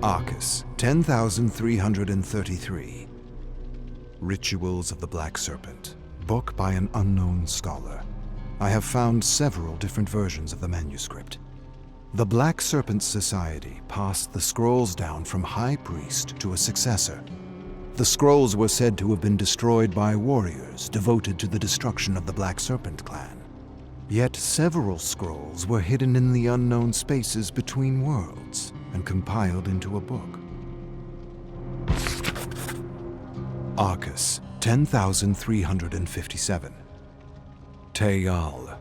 Arcus, 10,333. Rituals of the Black Serpent, book by an unknown scholar. I have found several different versions of the manuscript. The Black Serpent Society passed the scrolls down from high priest to a successor. The scrolls were said to have been destroyed by warriors devoted to the destruction of the Black Serpent clan. Yet several scrolls were hidden in the unknown spaces between worlds and compiled into a book. Arcus, 10,357. Teyal,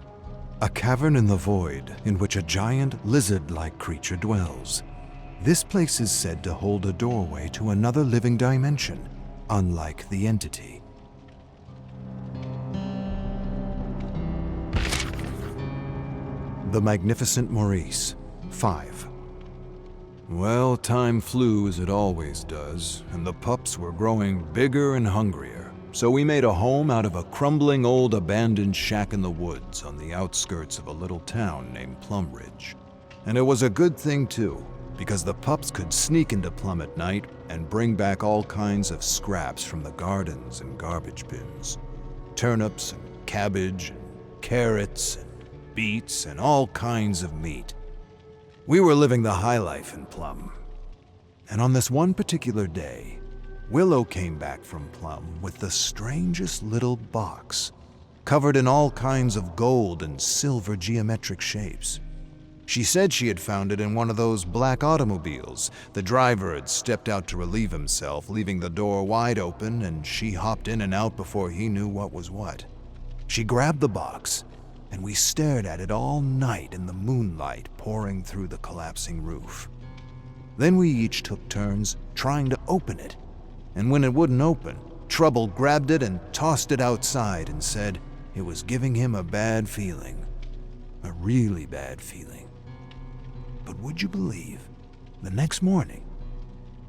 a cavern in the void in which a giant lizard-like creature dwells. This place is said to hold a doorway to another living dimension, unlike the entity. The Magnificent Maurice, 5. Well, time flew as it always does, and the pups were growing bigger and hungrier. So we made a home out of a crumbling old abandoned shack in the woods on the outskirts of a little town named Plum Ridge. And it was a good thing too, because the pups could sneak into Plum at night and bring back all kinds of scraps from the gardens and garbage bins. Turnips and cabbage and carrots and beets and all kinds of meat. We were living the high life in Plum. And on this one particular day, Willow came back from Plum with the strangest little box, covered in all kinds of gold and silver geometric shapes. She said she had found it in one of those black automobiles. The driver had stepped out to relieve himself, leaving the door wide open, and she hopped in and out before he knew what was what. She grabbed the box, and we stared at it all night in the moonlight pouring through the collapsing roof. Then we each took turns trying to open it. And when it wouldn't open, Trouble grabbed it and tossed it outside and said it was giving him a bad feeling. A really bad feeling. But would you believe, the next morning,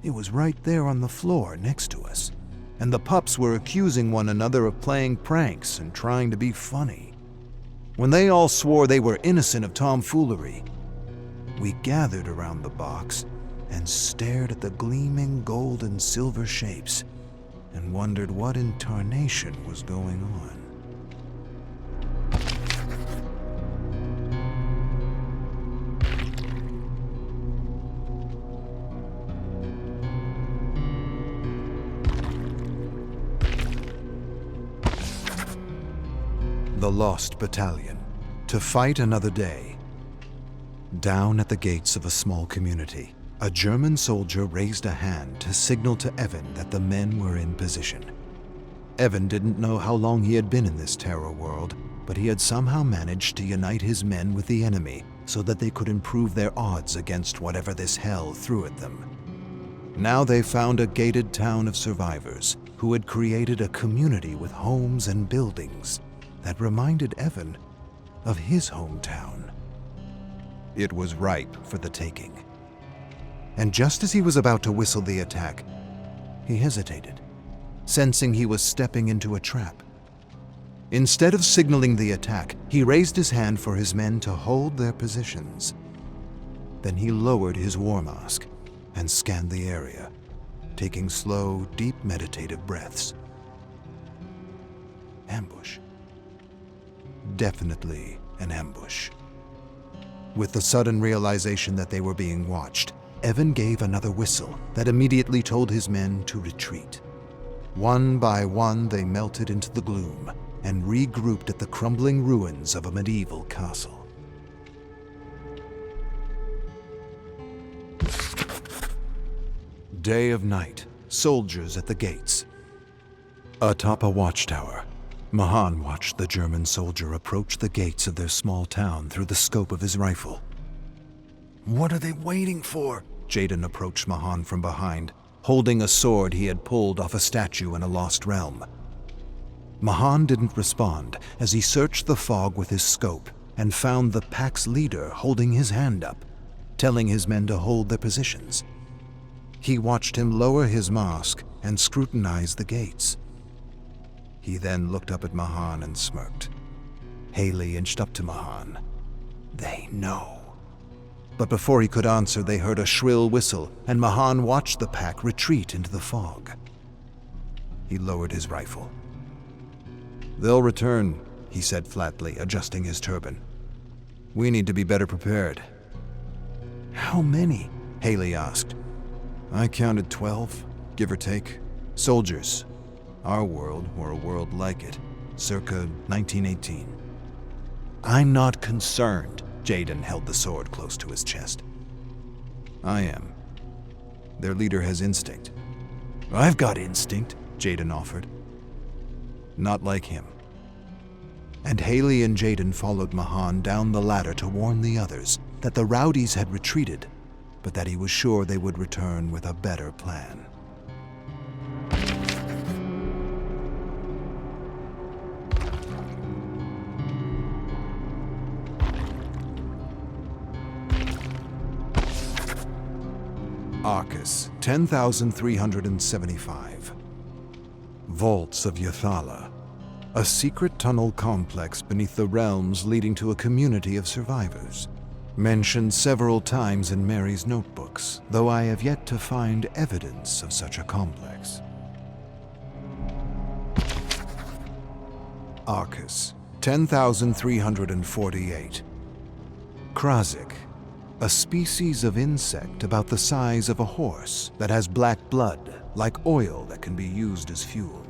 it was right there on the floor next to us, and the pups were accusing one another of playing pranks and trying to be funny. When they all swore they were innocent of tomfoolery, we gathered around the box and stared at the gleaming gold and silver shapes and wondered what in tarnation was going on. The Lost Battalion, to fight another day. Down at the gates of a small community, a German soldier raised a hand to signal to Evan that the men were in position. Evan didn't know how long he had been in this terror world, but he had somehow managed to unite his men with the enemy so that they could improve their odds against whatever this hell threw at them. Now they found a gated town of survivors who had created a community with homes and buildings that reminded Evan of his hometown. It was ripe for the taking. And just as he was about to whistle the attack, he hesitated, sensing he was stepping into a trap. Instead of signaling the attack, he raised his hand for his men to hold their positions. Then he lowered his war mask and scanned the area, taking slow, deep meditative breaths. Ambush. Definitely an ambush. With the sudden realization that they were being watched, Evan gave another whistle that immediately told his men to retreat. One by one, they melted into the gloom and regrouped at the crumbling ruins of a medieval castle. Day of night, soldiers at the gates. Atop a watchtower, Mahan watched the German soldier approach the gates of their small town through the scope of his rifle. "What are they waiting for?" Jaden approached Mahan from behind, holding a sword he had pulled off a statue in a lost realm. Mahan didn't respond as he searched the fog with his scope and found the pack's leader holding his hand up, telling his men to hold their positions. He watched him lower his mask and scrutinize the gates. He then looked up at Mahan and smirked. Haley inched up to Mahan. "They know." But before he could answer, they heard a shrill whistle, and Mahan watched the pack retreat into the fog. He lowered his rifle. "They'll return," he said flatly, adjusting his turban. "We need to be better prepared." "How many?" Haley asked. "I counted 12, give or take. Soldiers. Our world, or a world like it, circa 1918. "I'm not concerned." Jaden held the sword close to his chest. "I am. Their leader has instinct." "I've got instinct," Jaden offered. "Not like him." And Haley and Jaden followed Mahan down the ladder to warn the others that the rowdies had retreated, but that he was sure they would return with a better plan. Arcus, 10,375. Vaults of Yathala, a secret tunnel complex beneath the realms leading to a community of survivors. Mentioned several times in Mary's notebooks, though I have yet to find evidence of such a complex. Arcus, 10,348. Krazik, a species of insect about the size of a horse that has black blood, like oil that can be used as fuel.